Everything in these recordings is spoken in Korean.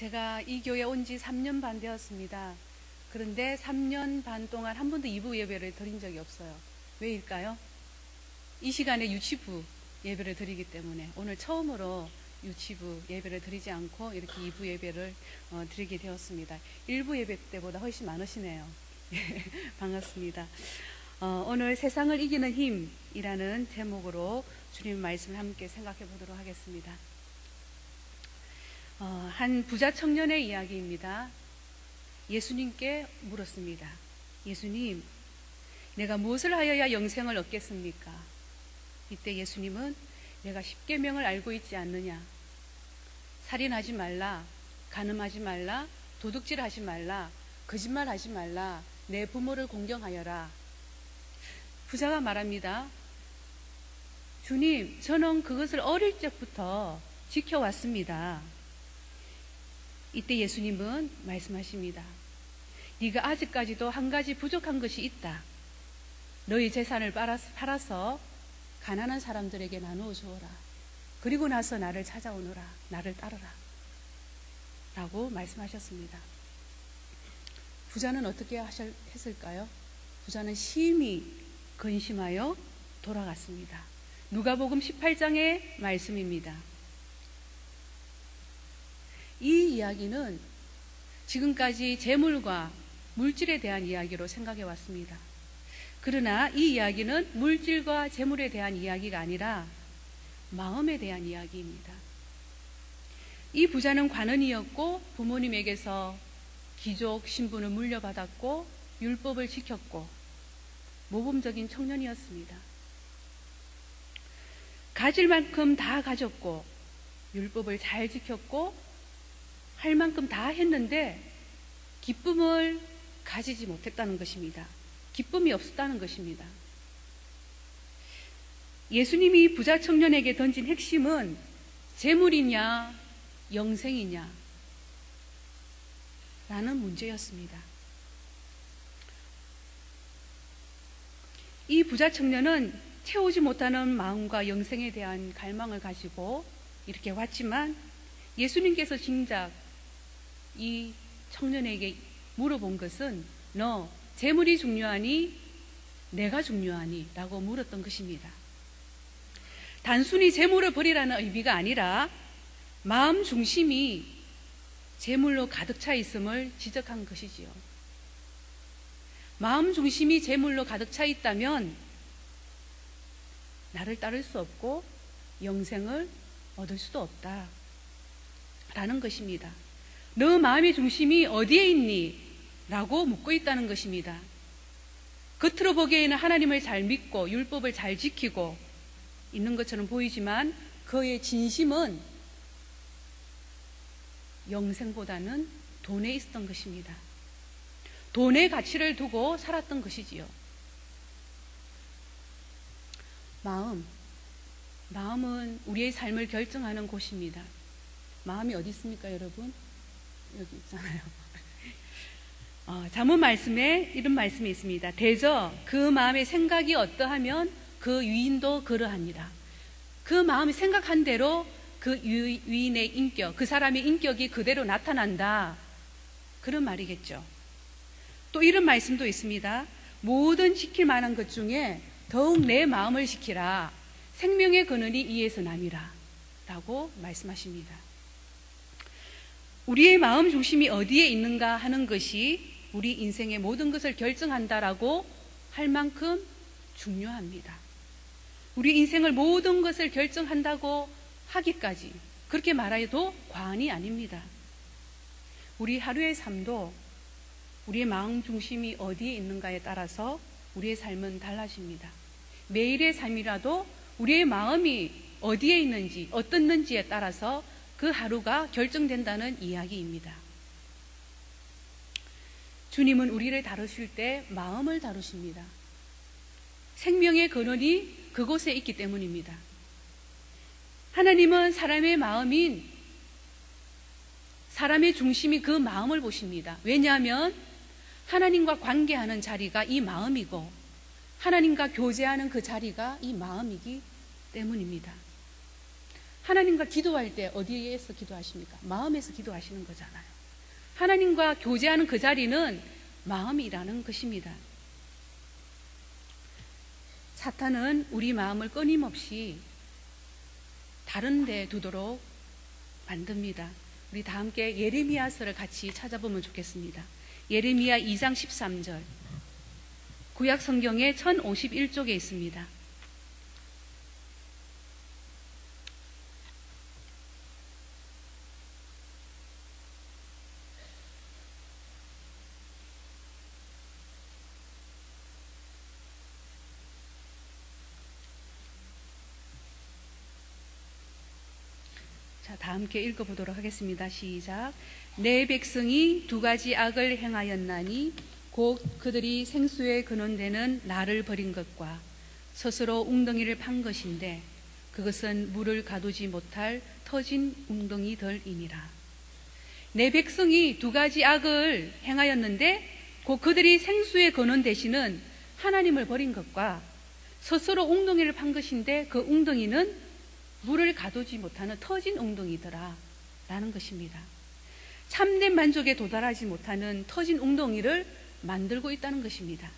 제가 이 교회 온 지 3년 반 되었습니다. 그런데 3년 반 동안 한 번도 2부 예배를 드린 적이 없어요. 왜일까요? 이 시간에 유치부 예배를 드리기 때문에 오늘 처음으로 유치부 예배를 드리지 않고 이렇게 2부 예배를 드리게 되었습니다. 1부 예배 때보다 훨씬 많으시네요. 반갑습니다. 오늘 세상을 이기는 힘이라는 제목으로 주님 말씀을 함께 생각해 보도록 하겠습니다. 한 부자 청년의 이야기입니다. 예수님께 물었습니다. 예수님, 내가 무엇을 하여야 영생을 얻겠습니까? 이때 예수님은 내가 십계명을 알고 있지 않느냐? 살인하지 말라, 간음하지 말라, 도둑질하지 말라, 거짓말하지 말라, 내 부모를 공경하여라. 부자가 말합니다. 주님, 저는 그것을 어릴 적부터 지켜왔습니다. 이때 예수님은 말씀하십니다. 네가 아직까지도 한 가지 부족한 것이 있다. 너희 재산을 팔아서 가난한 사람들에게 나누어 주어라. 그리고 나서 나를 찾아오너라. 나를 따르라. 라고 말씀하셨습니다. 부자는 어떻게 했을까요? 부자는 심히 근심하여 돌아갔습니다. 누가복음 18장의 말씀입니다. 이 이야기는 지금까지 재물과 물질에 대한 이야기로 생각해 왔습니다. 그러나 이 이야기는 물질과 재물에 대한 이야기가 아니라 마음에 대한 이야기입니다. 이 부자는 관원이었고 부모님에게서 귀족 신분을 물려받았고 율법을 지켰고 모범적인 청년이었습니다. 가질 만큼 다 가졌고 율법을 잘 지켰고 할 만큼 다 했는데 기쁨을 가지지 못했다는 것입니다. 기쁨이 없었다는 것입니다. 예수님이 부자 청년에게 던진 핵심은 재물이냐 영생이냐 라는 문제였습니다. 이 부자 청년은 채우지 못하는 마음과 영생에 대한 갈망을 가지고 이렇게 왔지만 예수님께서 정작 이 청년에게 물어본 것은 너 재물이 중요하니 내가 중요하니 라고 물었던 것입니다. 단순히 재물을 버리라는 의미가 아니라 마음 중심이 재물로 가득 차 있음을 지적한 것이지요. 마음 중심이 재물로 가득 차 있다면 나를 따를 수 없고 영생을 얻을 수도 없다 라는 것입니다. 너 마음의 중심이 어디에 있니? 라고 묻고 있다는 것입니다. 겉으로 보기에는 하나님을 잘 믿고 율법을 잘 지키고 있는 것처럼 보이지만 그의 진심은 영생보다는 돈에 있었던 것입니다. 돈의 가치를 두고 살았던 것이지요. 마음은 우리의 삶을 결정하는 곳입니다. 마음이 어디 있습니까, 여러분? 여기 있잖아요. 잠언 말씀에 이런 말씀이 있습니다. 대저 그 마음의 생각이 어떠하면 그 유인도 그러합니다. 그 마음이 생각한 대로 그 유인의 인격, 그 사람의 인격이 그대로 나타난다. 그런 말이겠죠. 또 이런 말씀도 있습니다. 모든 지킬 만한 것 중에 더욱 내 마음을 지키라. 생명의 근원이 이에서 남이라. 라고 말씀하십니다. 우리의 마음 중심이 어디에 있는가 하는 것이 우리 인생의 모든 것을 결정한다라고 할 만큼 중요합니다. 우리 인생을 모든 것을 결정한다고 하기까지 그렇게 말해도 과언이 아닙니다. 우리 하루의 삶도 우리의 마음 중심이 어디에 있는가에 따라서 우리의 삶은 달라집니다. 매일의 삶이라도 우리의 마음이 어디에 있는지 어떻는지에 따라서 그 하루가 결정된다는 이야기입니다. 주님은 우리를 다루실 때 마음을 다루십니다. 생명의 근원이 그곳에 있기 때문입니다. 하나님은 사람의 마음인 사람의 중심이 그 마음을 보십니다. 왜냐하면 하나님과 관계하는 자리가 이 마음이고 하나님과 교제하는 그 자리가 이 마음이기 때문입니다. 하나님과 기도할 때 어디에서 기도하십니까? 마음에서 기도하시는 거잖아요. 하나님과 교제하는 그 자리는 마음이라는 것입니다. 사탄은 우리 마음을 끊임없이 다른 데 두도록 만듭니다. 우리 다 함께 예레미야서를 같이 찾아보면 좋겠습니다. 예레미야 2장 13절, 구약 성경의 1051쪽에 있습니다. 자, 다 함께 읽어보도록 하겠습니다. 시작. 내 백성이 두 가지 악을 행하였나니 곧 그들이 생수에 근원되는 나를 버린 것과 스스로 웅덩이를 판 것인데 그것은 물을 가두지 못할 터진 웅덩이들이니라. 내 백성이 두 가지 악을 행하였는데 곧 그들이 생수에 근원 되시는 하나님을 버린 것과 스스로 웅덩이를 판 것인데 그 웅덩이는 물을 가두지 못하는 터진 웅덩이더라 라는 것입니다. 참된 만족에 도달하지 못하는 터진 웅덩이를 만들고 있다는 것입니다.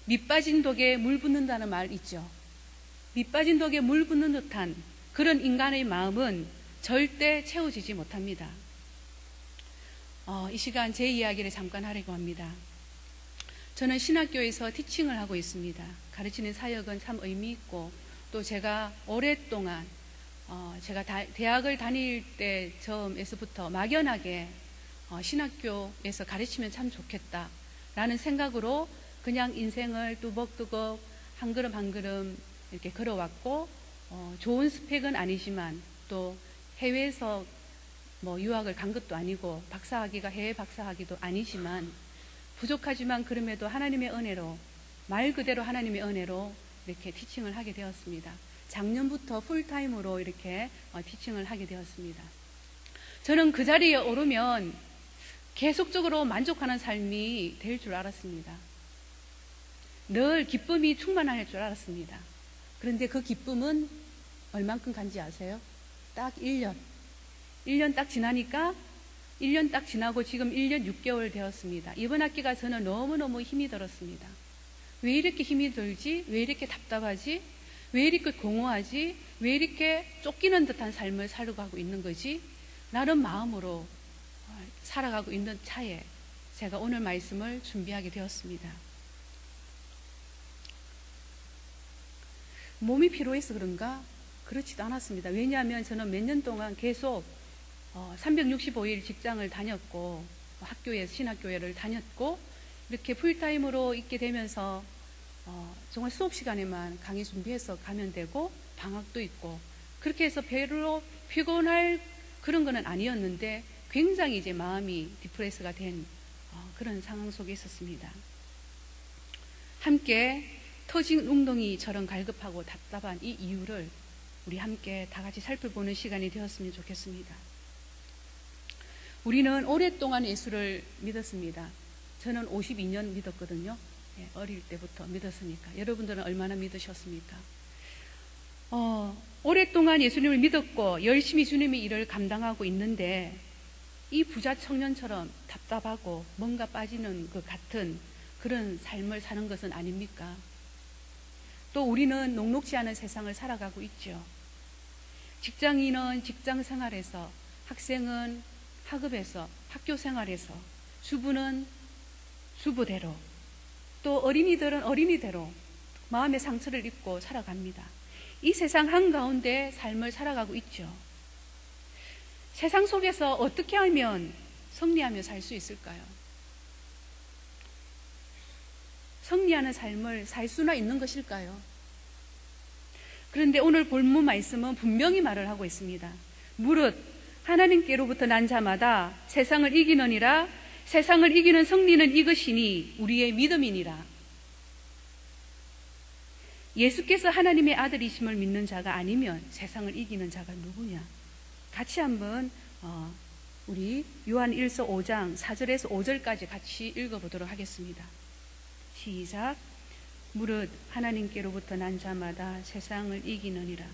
밑 빠진 독에 물 붓는다는 말 있죠. 밑 빠진 독에 물 붓는 듯한 그런 인간의 마음은 절대 채워지지 못합니다. 이 시간 제 이야기를 잠깐 하려고 합니다. 저는 신학교에서 티칭을 하고 있습니다. 가르치는 사역은 참 의미 있고 또 제가 오랫동안 제가 대학을 다닐 때 처음에서부터 막연하게 신학교에서 가르치면 참 좋겠다라는 생각으로 그냥 인생을 뚜벅뚜벅 한 걸음 한 걸음 이렇게 걸어왔고 좋은 스펙은 아니지만 또 해외에서 유학을 간 것도 아니고 박사학위가 해외 박사학위도 아니지만 부족하지만 그럼에도 하나님의 은혜로 말 그대로 하나님의 은혜로 이렇게 티칭을 하게 되었습니다. 작년부터 풀타임으로 이렇게 티칭을 하게 되었습니다. 저는 그 자리에 오르면 계속적으로 만족하는 삶이 될 줄 알았습니다. 늘 기쁨이 충만할 줄 알았습니다. 그런데 그 기쁨은 얼만큼 간지 아세요? 딱 1년. 1년 딱 지나니까 1년 딱 지나고 지금 1년 6개월 되었습니다. 이번 학기가 저는 너무너무 힘이 들었습니다. 왜 이렇게 힘이 들지? 왜 이렇게 답답하지? 왜 이렇게 공허하지? 왜 이렇게 쫓기는 듯한 삶을 살아가고 있는 거지? 라는 마음으로 살아가고 있는 차에 제가 오늘 말씀을 준비하게 되었습니다. 몸이 피로해서 그런가? 그렇지도 않았습니다. 왜냐하면 저는 몇 년 동안 계속 365일 직장을 다녔고 학교에 신학교회를 다녔고 이렇게 풀타임으로 있게 되면서 정말 수업 시간에만 강의 준비해서 가면 되고 방학도 있고 그렇게 해서 별로 피곤할 그런 거는 아니었는데 굉장히 이제 마음이 디프레스가 된 그런 상황 속에 있었습니다. 함께 터진 웅덩이처럼 갈급하고 답답한 이 이유를 우리 함께 다 같이 살펴보는 시간이 되었으면 좋겠습니다. 우리는 오랫동안 예수를 믿었습니다. 저는 52년 믿었거든요. 어릴 때부터 믿었으니까. 여러분들은 얼마나 믿으셨습니까? 오랫동안 예수님을 믿었고 열심히 주님의 일을 감당하고 있는데 이 부자 청년처럼 답답하고 뭔가 빠지는 것 같은 그런 삶을 사는 것은 아닙니까? 또 우리는 녹록지 않은 세상을 살아가고 있죠. 직장인은 직장 생활에서, 학생은 학업에서, 학교 생활에서, 주부는 주부대로, 또 어린이들은 어린이대로 마음의 상처를 입고 살아갑니다. 이 세상 한가운데 삶을 살아가고 있죠. 세상 속에서 어떻게 하면 승리하며 살 수 있을까요? 승리하는 삶을 살 수나 있는 것일까요? 그런데 오늘 본문 말씀은 분명히 말을 하고 있습니다. 무릇 하나님께로부터 난 자마다 세상을 이기느니라. 세상을 이기는 승리는 이것이니 우리의 믿음이니라. 예수께서 하나님의 아들이심을 믿는 자가 아니면 세상을 이기는 자가 누구냐? 같이 한번 우리 요한 1서 5장 4절에서 5절까지 같이 읽어보도록 하겠습니다. 시작. 무릇 하나님께로부터 난 자마다 세상을 이기느니라.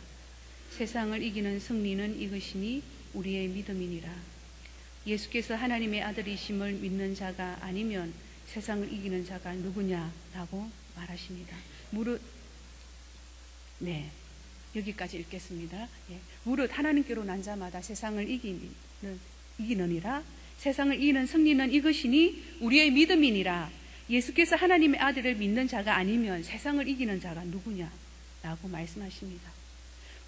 세상을 이기는 승리는 이것이니 우리의 믿음이니라. 예수께서 하나님의 아들이심을 믿는 자가 아니면 세상을 이기는 자가 누구냐라고 말하십니다. 여기까지 읽겠습니다. 무릇 하나님께로 난 자마다 세상을 이기느니라. 세상을 이기는 승리는 이것이니 우리의 믿음이니라. 예수께서 하나님의 아들을 믿는 자가 아니면 세상을 이기는 자가 누구냐라고 말씀하십니다.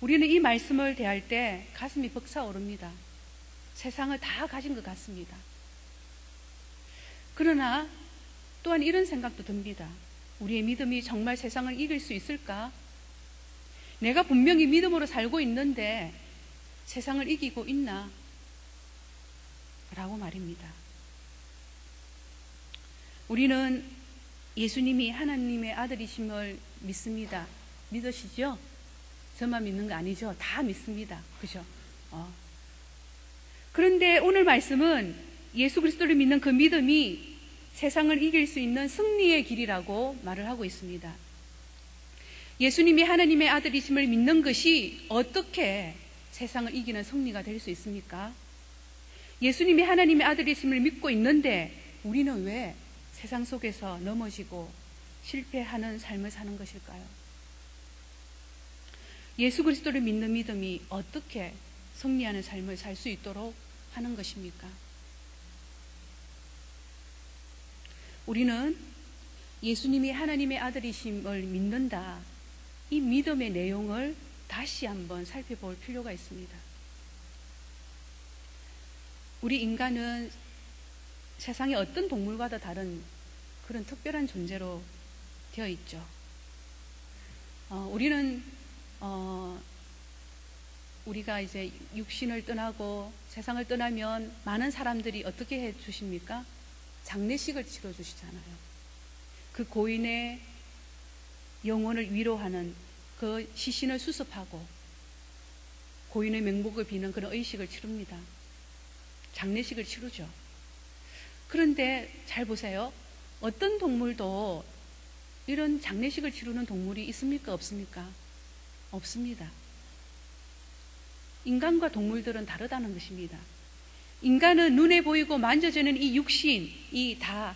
우리는 이 말씀을 대할 때 가슴이 벅차오릅니다. 세상을 다 가진 것 같습니다. 그러나 또한 이런 생각도 듭니다. 우리의 믿음이 정말 세상을 이길 수 있을까? 내가 분명히 믿음으로 살고 있는데 세상을 이기고 있나? 라고 말입니다. 우리는 예수님이 하나님의 아들이심을 믿습니다. 믿으시죠? 저만 믿는 거 아니죠? 다 믿습니다. 그죠? 그런데 오늘 말씀은 예수 그리스도를 믿는 그 믿음이 세상을 이길 수 있는 승리의 길이라고 말을 하고 있습니다. 예수님이 하나님의 아들이심을 믿는 것이 어떻게 세상을 이기는 승리가 될 수 있습니까? 예수님이 하나님의 아들이심을 믿고 있는데 우리는 왜 세상 속에서 넘어지고 실패하는 삶을 사는 것일까요? 예수 그리스도를 믿는 믿음이 어떻게 승리하는 삶을 살 수 있도록 하는 것입니까? 우리는 예수님이 하나님의 아들이심을 믿는다. 이 믿음의 내용을 다시 한번 살펴볼 필요가 있습니다. 우리 인간은 세상의 어떤 동물과도 다른 그런 특별한 존재로 되어 있죠. 우리가 이제 육신을 떠나고 세상을 떠나면 많은 사람들이 어떻게 해 주십니까? 장례식을 치러 주시잖아요. 그 고인의 영혼을 위로하는 그 시신을 수습하고 고인의 명복을 비는 그런 의식을 치릅니다. 장례식을 치르죠. 그런데 잘 보세요. 어떤 동물도 이런 장례식을 치르는 동물이 있습니까? 없습니까? 없습니다. 인간과 동물들은 다르다는 것입니다. 인간은 눈에 보이고 만져지는 이 육신이 다가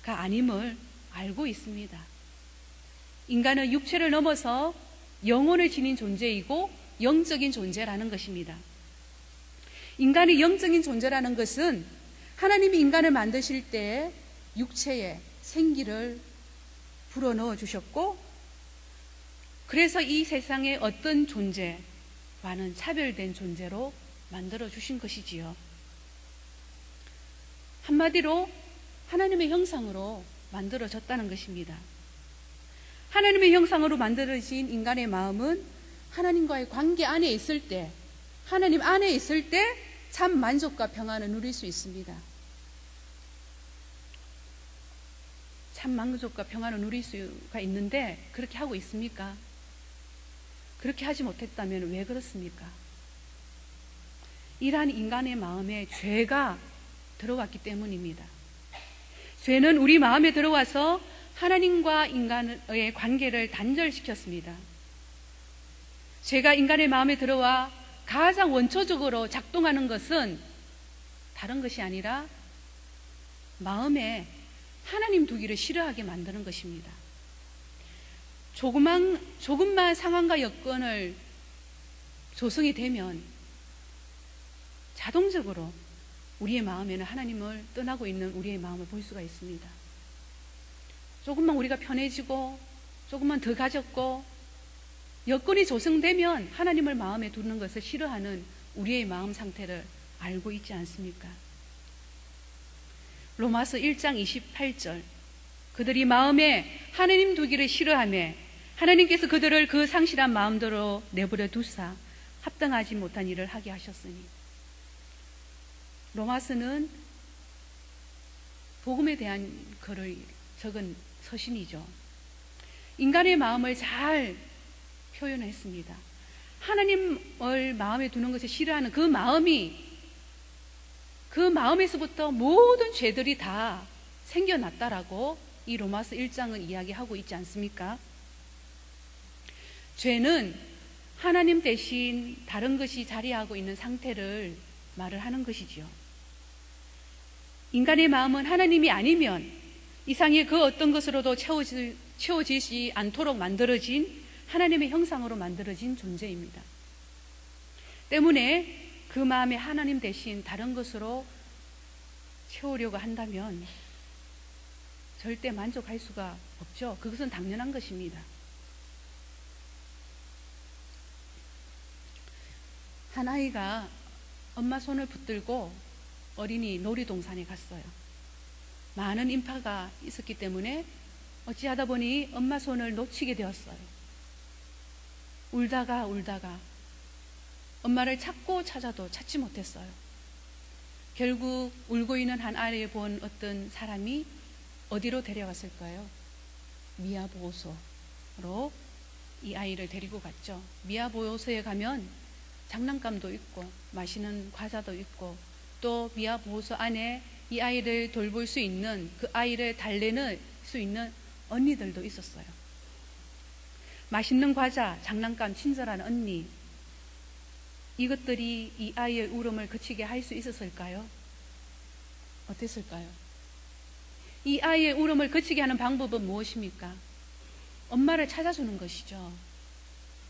아님을 알고 있습니다. 인간은 육체를 넘어서 영혼을 지닌 존재이고 영적인 존재라는 것입니다. 인간이 영적인 존재라는 것은 하나님이 인간을 만드실 때 육체에 생기를 불어넣어 주셨고, 그래서 이 세상의 어떤 존재와는 차별된 존재로 만들어 주신 것이지요. 한마디로 하나님의 형상으로 만들어졌다는 것입니다. 하나님의 형상으로 만들어진 인간의 마음은 하나님과의 관계 안에 있을 때, 하나님 안에 있을 때 참 만족과 평안을 누릴 수 있습니다. 참 만족과 평안을 누릴 수가 있는데 그렇게 하고 있습니까? 그렇게 하지 못했다면 왜 그렇습니까? 이러한 인간의 마음에 죄가 들어갔기 때문입니다. 죄는 우리 마음에 들어와서 하나님과 인간의 관계를 단절시켰습니다. 죄가 인간의 마음에 들어와 가장 원초적으로 작동하는 것은 다른 것이 아니라 마음에 하나님 두기를 싫어하게 만드는 것입니다. 조금만 상황과 여건을 조성이 되면 자동적으로 우리의 마음에는 하나님을 떠나고 있는 우리의 마음을 볼 수가 있습니다. 조금만 우리가 편해지고 조금만 더 가졌고 여건이 조성되면 하나님을 마음에 두는 것을 싫어하는 우리의 마음 상태를 알고 있지 않습니까? 로마서 1장 28절, 그들이 마음에 하나님 두기를 싫어하며 하나님께서 그들을 그 상실한 마음대로 내버려 두사 합당하지 못한 일을 하게 하셨으니. 로마서는 복음에 대한 글을 적은 서신이죠. 인간의 마음을 잘 표현했습니다. 하나님을 마음에 두는 것을 싫어하는 그 마음에서부터 모든 죄들이 다 생겨났다라고 이 로마서 1장은 이야기하고 있지 않습니까? 죄는 하나님 대신 다른 것이 자리하고 있는 상태를 말을 하는 것이지요. 인간의 마음은 하나님이 아니면 이상의 그 어떤 것으로도 채워지지 않도록 만들어진 하나님의 형상으로 만들어진 존재입니다. 때문에 그 마음에 하나님 대신 다른 것으로 채우려고 한다면 절대 만족할 수가 없죠. 그것은 당연한 것입니다. 한 아이가 엄마 손을 붙들고 어린이 놀이동산에 갔어요. 많은 인파가 있었기 때문에 어찌하다 보니 엄마 손을 놓치게 되었어요. 울다가 엄마를 찾고 찾아도 찾지 못했어요. 결국 울고 있는 한 아이를 본 어떤 사람이 어디로 데려갔을까요? 미아보호소로 이 아이를 데리고 갔죠. 미아보호소에 가면 장난감도 있고 맛있는 과자도 있고 또 미아보호소 안에 이 아이를 돌볼 수 있는, 그 아이를 달래낼 수 있는 언니들도 있었어요. 맛있는 과자, 장난감, 친절한 언니, 이것들이 이 아이의 울음을 그치게 할 수 있었을까요? 어땠을까요? 이 아이의 울음을 그치게 하는 방법은 무엇입니까? 엄마를 찾아주는 것이죠.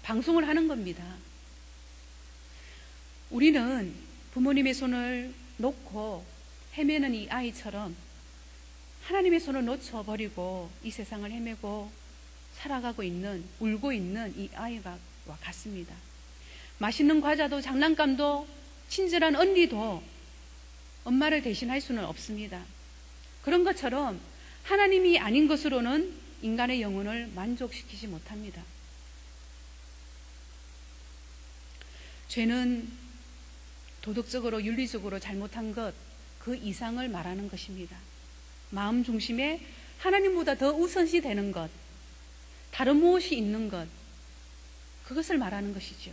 방송을 하는 겁니다. 우리는 부모님의 손을 놓고 헤매는 이 아이처럼 하나님의 손을 놓쳐버리고 이 세상을 헤매고 살아가고 있는, 울고 있는 이 아이와 같습니다. 맛있는 과자도 장난감도 친절한 언니도 엄마를 대신할 수는 없습니다. 그런 것처럼 하나님이 아닌 것으로는 인간의 영혼을 만족시키지 못합니다. 죄는 도덕적으로 윤리적으로 잘못한 것, 그 이상을 말하는 것입니다. 마음 중심에 하나님보다 더 우선시 되는 것, 다른 무엇이 있는 것, 그것을 말하는 것이죠.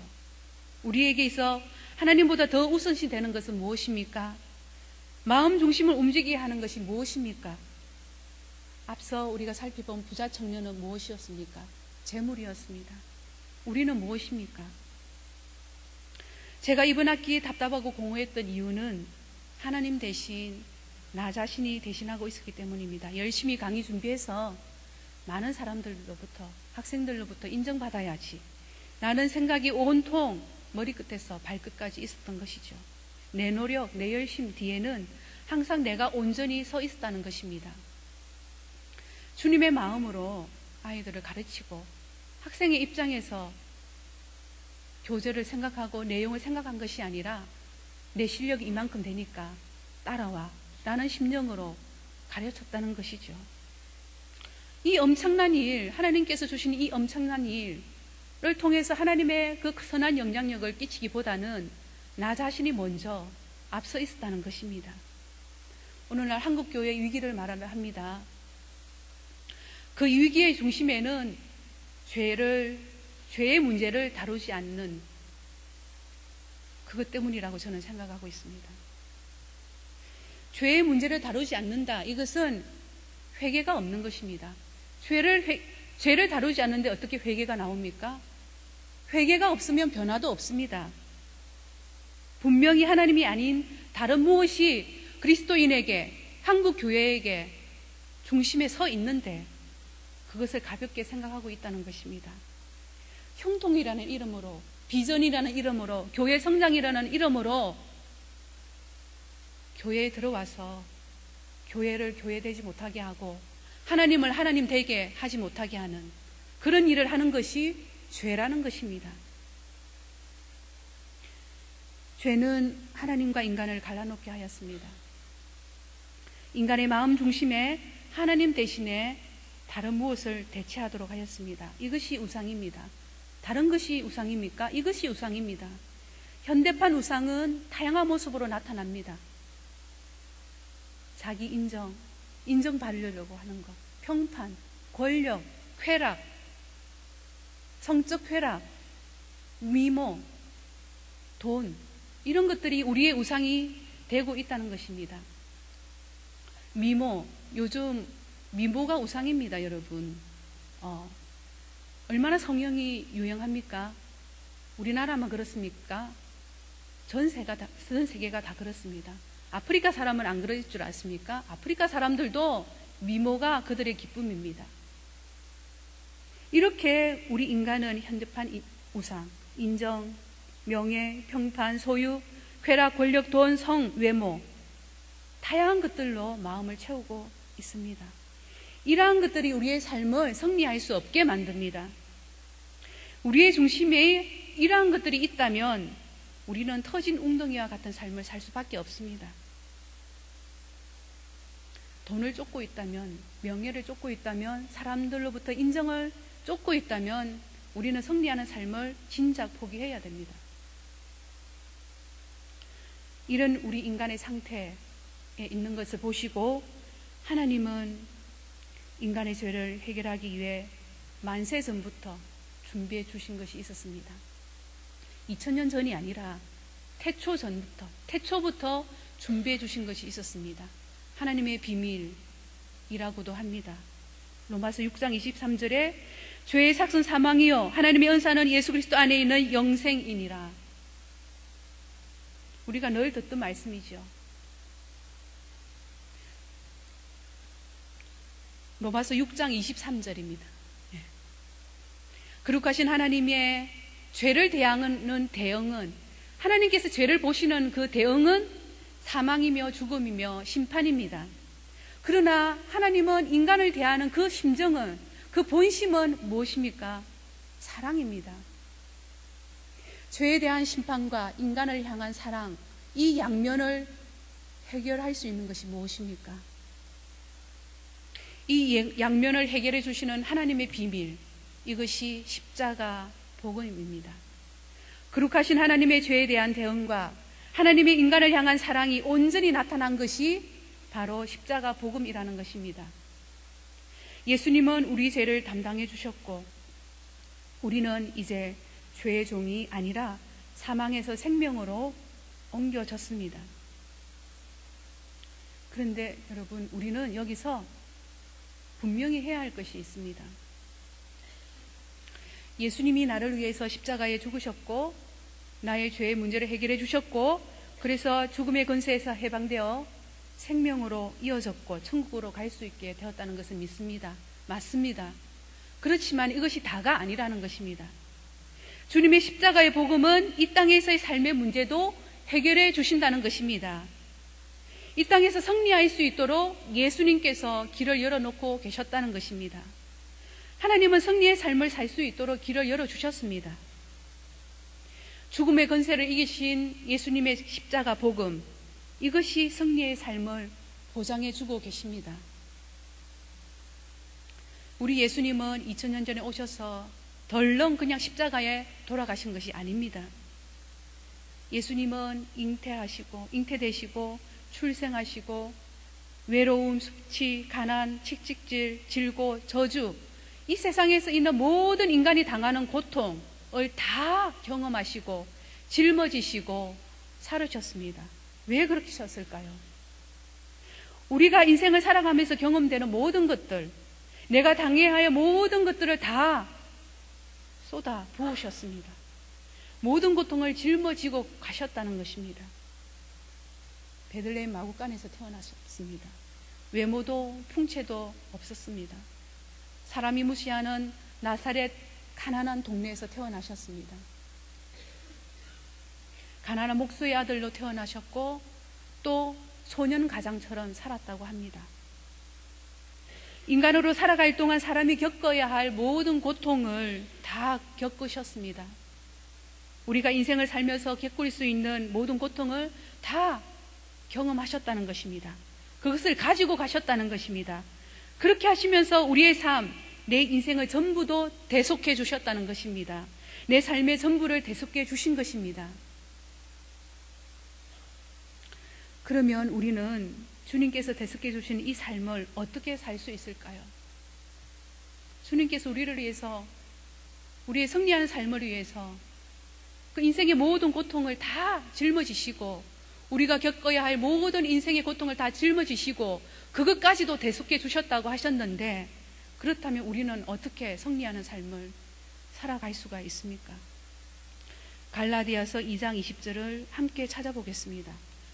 우리에게 있어 하나님보다 더 우선시 되는 것은 무엇입니까? 마음 중심을 움직이게 하는 것이 무엇입니까? 앞서 우리가 살펴본 부자 청년은 무엇이었습니까? 재물이었습니다. 우리는 무엇입니까? 제가 이번 학기 답답하고 공허했던 이유는 하나님 대신 나 자신이 대신하고 있었기 때문입니다. 열심히 강의 준비해서 많은 사람들로부터, 학생들로부터 인정받아야지, 라는 생각이 온통 머리끝에서 발끝까지 있었던 것이죠. 내 노력, 내 열심 뒤에는 항상 내가 온전히 서 있었다는 것입니다. 주님의 마음으로 아이들을 가르치고 학생의 입장에서 교재를 생각하고 내용을 생각한 것이 아니라 내 실력이 이만큼 되니까 따라와 라는 심령으로 가르쳤다는 것이죠. 이 엄청난 일, 하나님께서 주신 이 엄청난 일을 통해서 하나님의 그 선한 영향력을 끼치기보다는 나 자신이 먼저 앞서 있었다는 것입니다. 오늘날 한국교회 위기를 말하려 합니다. 그 위기의 중심에는 죄의 문제를 다루지 않는 그것 때문이라고 저는 생각하고 있습니다. 죄의 문제를 다루지 않는다. 이것은 회개가 없는 것입니다. 죄를 다루지 않는데 어떻게 회개가 나옵니까? 회개가 없으면 변화도 없습니다. 분명히 하나님이 아닌 다른 무엇이 그리스도인에게, 한국 교회에게 중심에 서 있는데 그것을 가볍게 생각하고 있다는 것입니다. 형통이라는 이름으로, 비전이라는 이름으로, 교회 성장이라는 이름으로 교회에 들어와서 교회를 교회되지 못하게 하고 하나님을 하나님 되게 하지 못하게 하는 그런 일을 하는 것이 죄라는 것입니다. 죄는 하나님과 인간을 갈라놓게 하였습니다. 인간의 마음 중심에 하나님 대신에 다른 무엇을 대체하도록 하였습니다. 이것이 우상입니다. 다른 것이 우상입니까? 이것이 우상입니다. 현대판 우상은 다양한 모습으로 나타납니다. 자기 인정받으려고 하는 것, 평판, 권력, 쾌락, 성적 쾌락, 미모, 돈, 이런 것들이 우리의 우상이 되고 있다는 것입니다. 미모, 요즘 미모가 우상입니다, 여러분. 얼마나 성형이 유행합니까? 우리나라만 그렇습니까? 전 세계가 다 그렇습니다. 아프리카 사람은 안 그럴 줄 아십니까? 아프리카 사람들도 미모가 그들의 기쁨입니다. 이렇게 우리 인간은 현대판 우상, 인정, 명예, 평판, 소유, 쾌락, 권력, 돈, 성, 외모, 다양한 것들로 마음을 채우고 있습니다. 이러한 것들이 우리의 삶을 승리할 수 없게 만듭니다. 우리의 중심에 이러한 것들이 있다면 우리는 터진 웅덩이와 같은 삶을 살 수밖에 없습니다. 돈을 쫓고 있다면, 명예를 쫓고 있다면, 사람들로부터 인정을 쫓고 있다면 우리는 승리하는 삶을 진작 포기해야 됩니다. 이런 우리 인간의 상태에 있는 것을 보시고 하나님은 인간의 죄를 해결하기 위해 만세 전부터 준비해 주신 것이 있었습니다. 2000년 전이 아니라 태초부터 준비해 주신 것이 있었습니다. 하나님의 비밀이라고도 합니다. 로마서 6장 23절에 죄의 삭은 사망이요 하나님의 은사는 예수 그리스도 안에 있는 영생이니라. 우리가 늘 듣던 말씀이죠. 로마서 6장 23절입니다. 거룩하신 하나님의 죄를 대하는 대응은, 하나님께서 죄를 보시는 그 대응은 사망이며 죽음이며 심판입니다. 그러나 하나님은 인간을 대하는 그 심정은, 그 본심은 무엇입니까? 사랑입니다. 죄에 대한 심판과 인간을 향한 사랑, 이 양면을 해결할 수 있는 것이 무엇입니까? 이 양면을 해결해 주시는 하나님의 비밀, 이것이 십자가 복음입니다. 거룩하신 하나님의 죄에 대한 대응과 하나님의 인간을 향한 사랑이 온전히 나타난 것이 바로 십자가 복음이라는 것입니다. 예수님은 우리 죄를 담당해 주셨고 우리는 이제 죄의 종이 아니라 사망에서 생명으로 옮겨졌습니다. 그런데 여러분, 우리는 여기서 분명히 해야 할 것이 있습니다. 예수님이 나를 위해서 십자가에 죽으셨고 나의 죄의 문제를 해결해 주셨고, 그래서 죽음의 권세에서 해방되어 생명으로 이어졌고 천국으로 갈 수 있게 되었다는 것을 믿습니다. 맞습니다. 그렇지만 이것이 다가 아니라는 것입니다. 주님의 십자가의 복음은 이 땅에서의 삶의 문제도 해결해 주신다는 것입니다. 이 땅에서 승리할 수 있도록 예수님께서 길을 열어놓고 계셨다는 것입니다. 하나님은 승리의 삶을 살 수 있도록 길을 열어주셨습니다. 죽음의 권세를 이기신 예수님의 십자가 복음, 이것이 승리의 삶을 보장해주고 계십니다. 우리 예수님은 2000년 전에 오셔서 덜렁 그냥 십자가에 돌아가신 것이 아닙니다. 예수님은 잉태되시고 출생하시고 외로움, 숙취, 가난, 채찍질, 질고, 저주, 이 세상에서 있는 모든 인간이 당하는 고통을 다 경험하시고 짊어지시고 살으셨습니다. 왜 그렇게 하셨을까요? 우리가 인생을 살아가면서 경험되는 모든 것들, 내가 당해야 할 모든 것들을 다 쏟아 부으셨습니다. 모든 고통을 짊어지고 가셨다는 것입니다. 베들레헴 마구간에서 태어나셨습니다. 외모도 풍채도 없었습니다. 사람이 무시하는 나사렛 가난한 동네에서 태어나셨습니다. 가난한 목수의 아들로 태어나셨고 또 소년 가장처럼 살았다고 합니다. 인간으로 살아갈 동안 사람이 겪어야 할 모든 고통을 다 겪으셨습니다. 우리가 인생을 살면서 겪을 수 있는 모든 고통을 다 경험하셨다는 것입니다. 그것을 가지고 가셨다는 것입니다. 그렇게 하시면서 우리의 삶, 내 인생을 전부도 대속해 주셨다는 것입니다. 내 삶의 전부를 대속해 주신 것입니다. 그러면 우리는 주님께서 대속해 주신 이 삶을 어떻게 살 수 있을까요? 주님께서 우리를 위해서, 우리의 승리하는 삶을 위해서 그 인생의 모든 고통을 다 짊어지시고, 우리가 겪어야 할 모든 인생의 고통을 다 짊어지시고 그것까지도 대속해 주셨다고 하셨는데, 그렇다면 우리는 어떻게 승리하는 삶을 살아갈 수가 있습니까? 갈라디아서 2장 20절을 함께 찾아보겠습니다.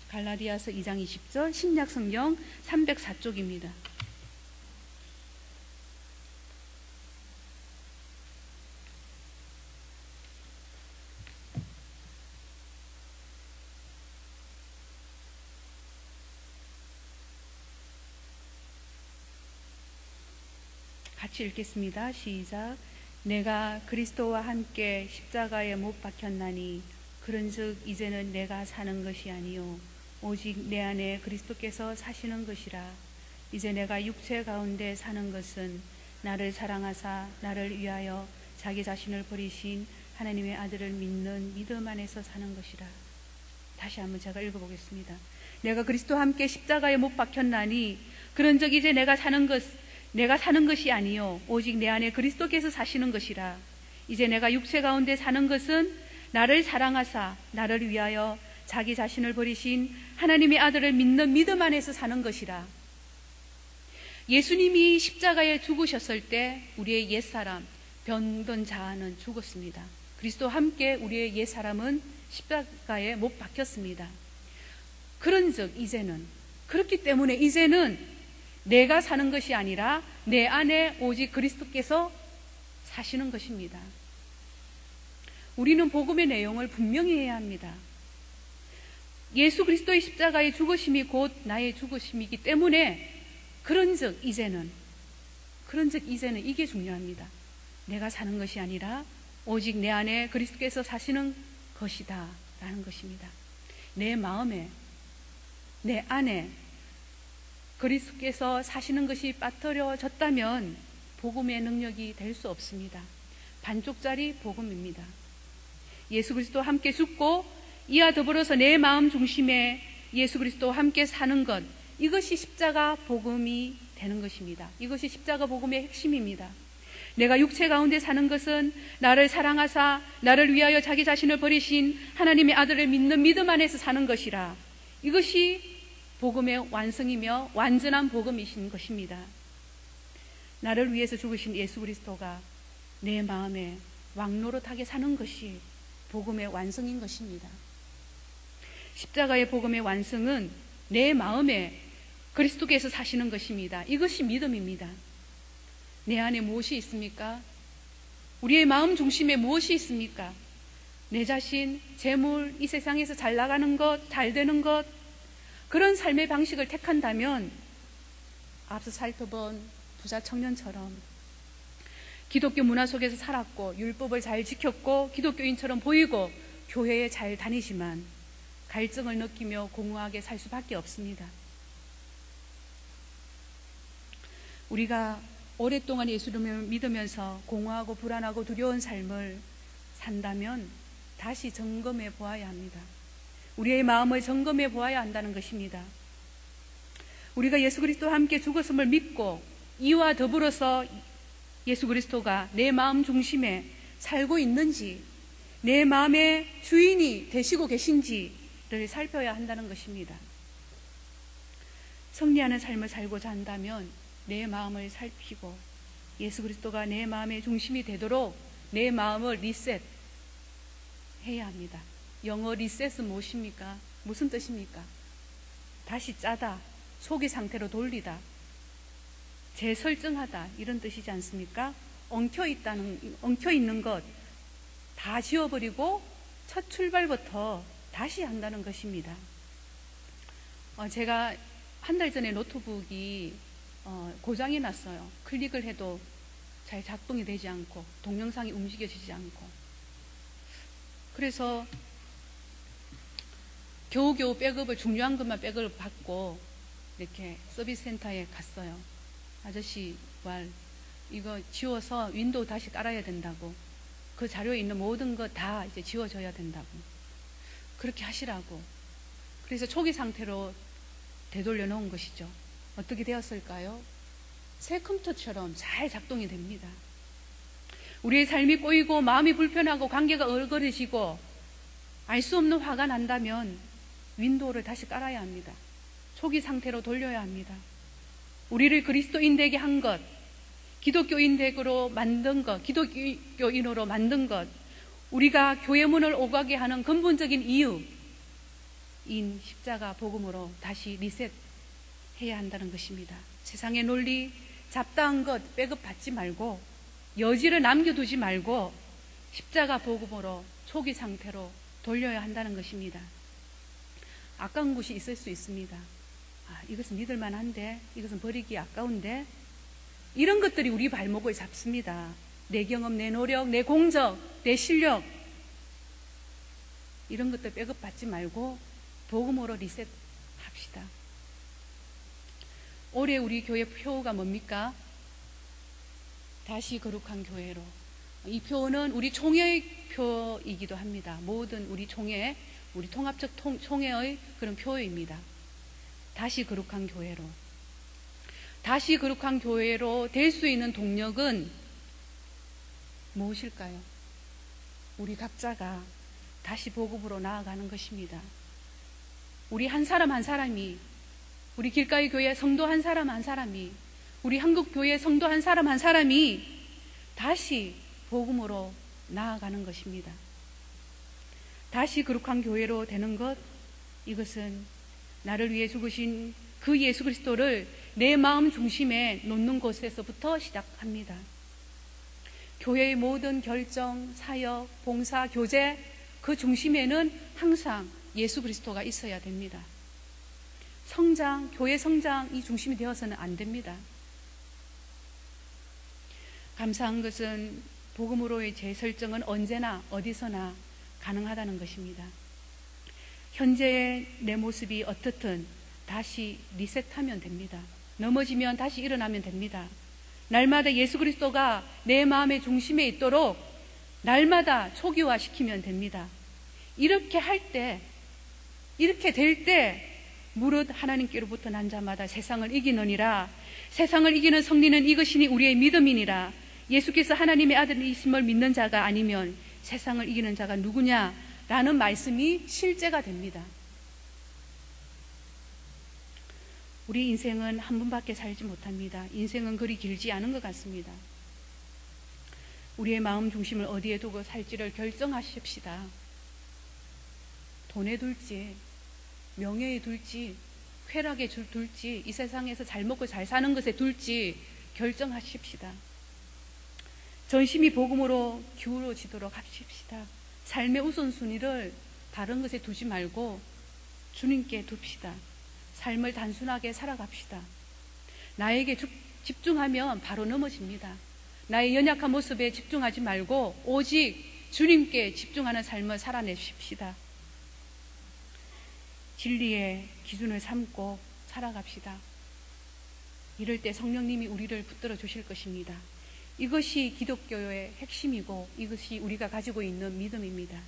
갈라디아서 2장 20절 신약성경 304쪽입니다. 같이 읽겠습니다. 시작. 내가 그리스도와 함께 십자가에 못 박혔나니 그런즉 이제는 내가 사는 것이 아니요 오직 내 안에 그리스도께서 사시는 것이라. 이제 내가 육체 가운데 사는 것은 나를 사랑하사 나를 위하여 자기 자신을 버리신 하나님의 아들을 믿는 믿음 안에서 사는 것이라. 다시 한번 제가 읽어보겠습니다. 내가 그리스도와 함께 십자가에 못 박혔나니 그런즉 이제 내가 사는 것이 아니요 오직 내 안에 그리스도께서 사시는 것이라. 이제 내가 육체 가운데 사는 것은 나를 사랑하사 나를 위하여 자기 자신을 버리신 하나님의 아들을 믿는 믿음 안에서 사는 것이라. 예수님이 십자가에 죽으셨을 때 우리의 옛사람 병든 자아는 죽었습니다. 그리스도와 함께 우리의 옛사람은 십자가에 못 박혔습니다. 그런즉 이제는, 그렇기 때문에 이제는 내가 사는 것이 아니라 내 안에 오직 그리스도께서 사시는 것입니다. 우리는 복음의 내용을 분명히 해야 합니다. 예수 그리스도의 십자가의 죽으심이 곧 나의 죽으심이기 때문에 그런즉 이제는 이게 중요합니다. 내가 사는 것이 아니라 오직 내 안에 그리스도께서 사시는 것이다 라는 것입니다. 내 마음에, 내 안에 그리스도께서 사시는 것이 빠뜨려졌다면 복음의 능력이 될 수 없습니다. 반쪽짜리 복음입니다. 예수 그리스도와 함께 죽고 이와 더불어서 내 마음 중심에 예수 그리스도와 함께 사는 것, 이것이 십자가 복음이 되는 것입니다. 이것이 십자가 복음의 핵심입니다. 내가 육체 가운데 사는 것은 나를 사랑하사 나를 위하여 자기 자신을 버리신 하나님의 아들을 믿는 믿음 안에서 사는 것이라. 이것이 복음의 완성이며 완전한 복음이신 것입니다. 나를 위해서 죽으신 예수 그리스도가 내 마음에 왕노릇하게 사는 것이 복음의 완성인 것입니다. 십자가의 복음의 완성은 내 마음에 그리스도께서 사시는 것입니다. 이것이 믿음입니다. 내 안에 무엇이 있습니까? 우리의 마음 중심에 무엇이 있습니까? 내 자신, 재물, 이 세상에서 잘 나가는 것, 잘 되는 것, 그런 삶의 방식을 택한다면 앞서 살펴본 부자 청년처럼 기독교 문화 속에서 살았고 율법을 잘 지켰고 기독교인처럼 보이고 교회에 잘 다니지만 갈증을 느끼며 공허하게 살 수밖에 없습니다. 우리가 오랫동안 예수님을 믿으면서 공허하고 불안하고 두려운 삶을 산다면 다시 점검해 보아야 합니다. 우리의 마음을 점검해 보아야 한다는 것입니다. 우리가 예수 그리스도와 함께 죽었음을 믿고 이와 더불어서 예수 그리스도가 내 마음 중심에 살고 있는지, 내 마음의 주인이 되시고 계신지를 살펴야 한다는 것입니다. 승리하는 삶을 살고자 한다면 내 마음을 살피고 예수 그리스도가 내 마음의 중심이 되도록 내 마음을 리셋해야 합니다. 영어 리셋은 무엇입니까? 무슨 뜻입니까? 다시 짜다, 초기 상태로 돌리다, 재설정하다, 이런 뜻이지 않습니까? 엉켜 있는 것 다 지워버리고 첫 출발부터 다시 한다는 것입니다. 제가 한 달 전에 노트북이 고장이 났어요. 클릭을 해도 잘 작동이 되지 않고 동영상이 움직여지지 않고, 그래서 겨우겨우 백업을, 중요한 것만 백업을 받고 이렇게 서비스 센터에 갔어요. 아저씨 말 이거 지워서 윈도우 다시 깔아야 된다고, 그 자료에 있는 모든 거 다 이제 지워져야 된다고 그렇게 하시라고. 그래서 초기 상태로 되돌려 놓은 것이죠. 어떻게 되었을까요? 새 컴퓨터처럼 잘 작동이 됩니다. 우리의 삶이 꼬이고 마음이 불편하고 관계가 얼거려지고 알 수 없는 화가 난다면 윈도우를 다시 깔아야 합니다. 초기 상태로 돌려야 합니다. 우리를 그리스도인 되게 한 것, 기독교인 되고 만든 것, 기독교인으로 만든 것, 우리가 교회 문을 오가게 하는 근본적인 이유인 십자가 복음으로 다시 리셋해야 한다는 것입니다. 세상의 논리, 잡다한 것 백업 받지 말고 여지를 남겨두지 말고 십자가 복음으로 초기 상태로 돌려야 한다는 것입니다. 아까운 곳이 있을 수 있습니다. 이것은 믿을 만한데, 이것은 버리기 아까운데, 이런 것들이 우리 발목을 잡습니다. 내 경험, 내 노력, 내 공적, 내 실력, 이런 것들 백업 받지 말고 복음으로 리셋합시다. 올해 우리 교회 표가 뭡니까? 다시 거룩한 교회로. 이 표는 우리 총회의 표이기도 합니다. 모든 우리 총회, 우리 통합적 총회의 그런 표입니다. 다시 거룩한 교회로. 다시 거룩한 교회로 될 수 있는 동력은 무엇일까요? 우리 각자가 다시 복음으로 나아가는 것입니다. 우리 한 사람 한 사람이, 우리 길가의 교회 성도 한 사람 한 사람이, 우리 한국 교회 성도 한 사람이 다시 복음으로 나아가는 것입니다. 다시 거룩한 교회로 되는 것, 이것은 나를 위해 죽으신 그 예수 그리스도를 내 마음 중심에 놓는 곳에서부터 시작합니다. 교회의 모든 결정, 사역, 봉사, 교제, 그 중심에는 항상 예수 그리스도가 있어야 됩니다. 성장, 교회 성장이 중심이 되어서는 안 됩니다. 감사한 것은 복음으로의 재설정은 언제나 어디서나 가능하다는 것입니다. 현재의 내 모습이 어떻든 다시 리셋하면 됩니다. 넘어지면 다시 일어나면 됩니다. 날마다 예수 그리스도가 내 마음의 중심에 있도록 날마다 초기화시키면 됩니다. 이렇게 할 때, 이렇게 될 때 무릇 하나님께로부터 난 자마다 세상을 이기느니라. 세상을 이기는 승리는 이것이니 우리의 믿음이니라. 예수께서 하나님의 아들이심을 믿는 자가 아니면 세상을 이기는 자가 누구냐? 라는 말씀이 실제가 됩니다. 우리 인생은 한 번밖에 살지 못합니다. 인생은 그리 길지 않은 것 같습니다. 우리의 마음 중심을 어디에 두고 살지를 결정하십시다. 돈에 둘지, 명예에 둘지, 쾌락에 둘지, 이 세상에서 잘 먹고 잘 사는 것에 둘지 결정하십시다. 전심이 복음으로 기울어지도록 하십시다. 삶의 우선순위를 다른 것에 두지 말고 주님께 둡시다. 삶을 단순하게 살아갑시다. 나에게 집중하면 바로 넘어집니다. 나의 연약한 모습에 집중하지 말고 오직 주님께 집중하는 삶을 살아내십시다. 진리의 기준을 삼고 살아갑시다. 이럴 때 성령님이 우리를 붙들어 주실 것입니다. 이것이 기독교의 핵심이고 이것이 우리가 가지고 있는 믿음입니다.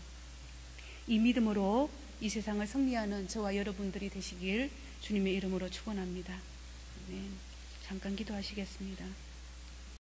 이 믿음으로 이 세상을 승리하는 저와 여러분들이 되시길 주님의 이름으로 축원합니다. 아멘. 잠깐 기도하시겠습니다.